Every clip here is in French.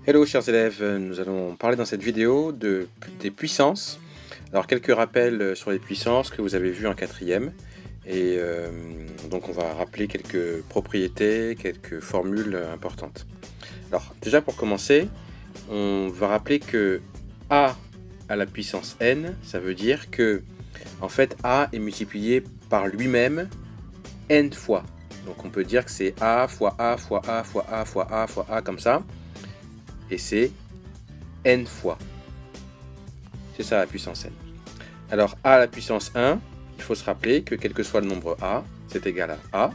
Hello chers élèves, nous allons parler dans cette vidéo des puissances. Alors quelques rappels sur les puissances que vous avez vues en quatrième. Et donc on va rappeler quelques propriétés, quelques formules importantes. Alors déjà pour commencer, on va rappeler que A à la puissance n, ça veut dire que en fait A est multiplié par lui-même n fois. Donc on peut dire que c'est A fois A fois A fois A fois A fois A comme ça. Et c'est n fois. C'est ça la puissance n. Alors a à la puissance 1, il faut se rappeler que quel que soit le nombre a, c'est égal à a.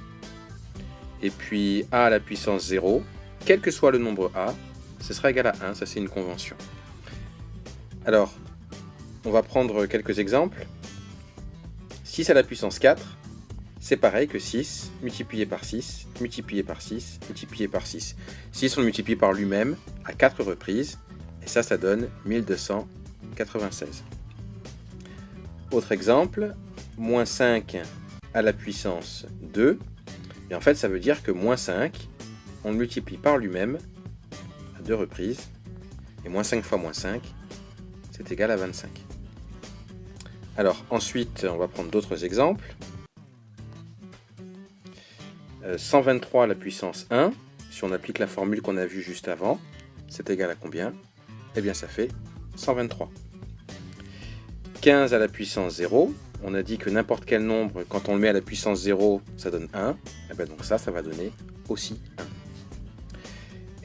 Et puis a à la puissance 0, quel que soit le nombre a, ce sera égal à 1. Ça c'est une convention. Alors, on va prendre quelques exemples. 6 à la puissance 4, c'est pareil que 6 multiplié par 6, multiplié par 6, multiplié par 6. 6 on le multiplie par lui-même à 4 reprises, et ça donne 1296. Autre exemple, moins 5 à la puissance 2, et en fait ça veut dire que moins 5, on le multiplie par lui-même à 2 reprises, et moins 5 fois moins 5, c'est égal à 25. Alors ensuite, on va prendre d'autres exemples. 123 à la puissance 1, si on applique la formule qu'on a vue juste avant, c'est égal à combien? Eh bien ça fait 123. 15 à la puissance 0, on a dit que n'importe quel nombre, quand on le met à la puissance 0, ça donne 1, et bien donc ça va donner aussi 1.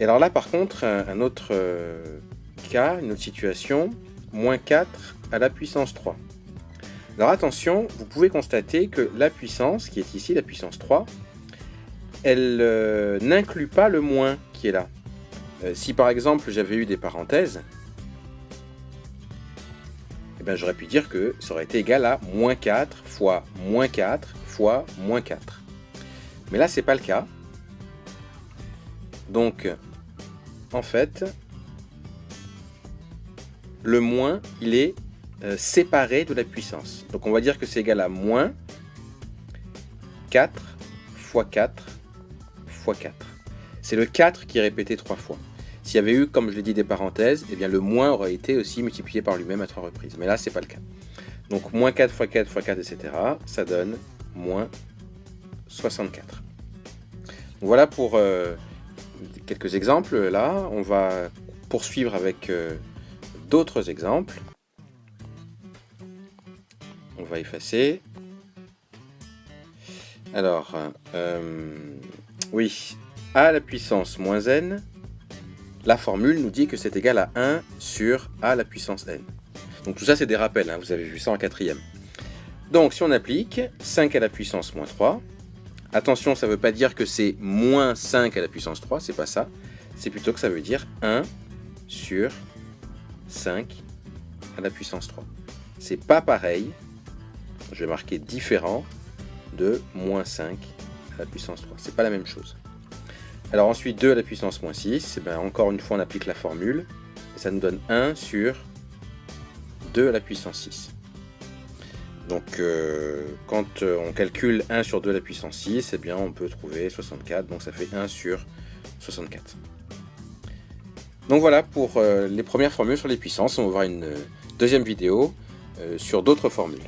Et alors là par contre, un autre cas, une autre situation, moins 4 à la puissance 3. Alors attention, vous pouvez constater que la puissance, qui est ici, la puissance 3, elle n'inclut pas le moins qui est là. Si par exemple j'avais eu des parenthèses, eh bien, j'aurais pu dire que ça aurait été égal à moins 4 fois moins 4 fois moins 4. Mais là c'est pas le cas. Donc en fait, le moins il est séparé de la puissance. Donc on va dire que c'est égal à moins 4 fois 4 fois 4. C'est le 4 qui est répété 3 fois. S'il y avait eu, comme je l'ai dit, des parenthèses, eh bien le moins aurait été aussi multiplié par lui-même à 3 reprises. Mais là, c'est pas le cas. Donc moins 4 fois 4 fois 4, etc., ça donne moins 64. Donc, voilà pour quelques exemples. Là, on va poursuivre avec d'autres exemples. On va effacer. Alors, oui, a à la puissance moins n, la formule nous dit que c'est égal à 1 sur a à la puissance n. Donc tout ça c'est des rappels, hein, vous avez vu ça en quatrième. Donc si on applique 5 à la puissance moins 3, attention, ça ne veut pas dire que c'est moins 5 à la puissance 3, c'est pas ça. C'est plutôt que ça veut dire 1 sur 5 à la puissance 3. C'est pas pareil, je vais marquer différent de moins 5 à la puissance 3. C'est pas la même chose. Alors ensuite 2 à la puissance moins 6, et bien encore une fois on applique la formule, et ça nous donne 1 sur 2 à la puissance 6. Donc quand on calcule 1 sur 2 à la puissance 6, et bien on peut trouver 64, donc ça fait 1 sur 64. Donc voilà pour les premières formules sur les puissances. On va voir une deuxième vidéo sur d'autres formules.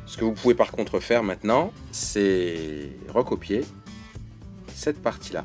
Ce que vous pouvez par contre faire maintenant, c'est recopier cette partie-là.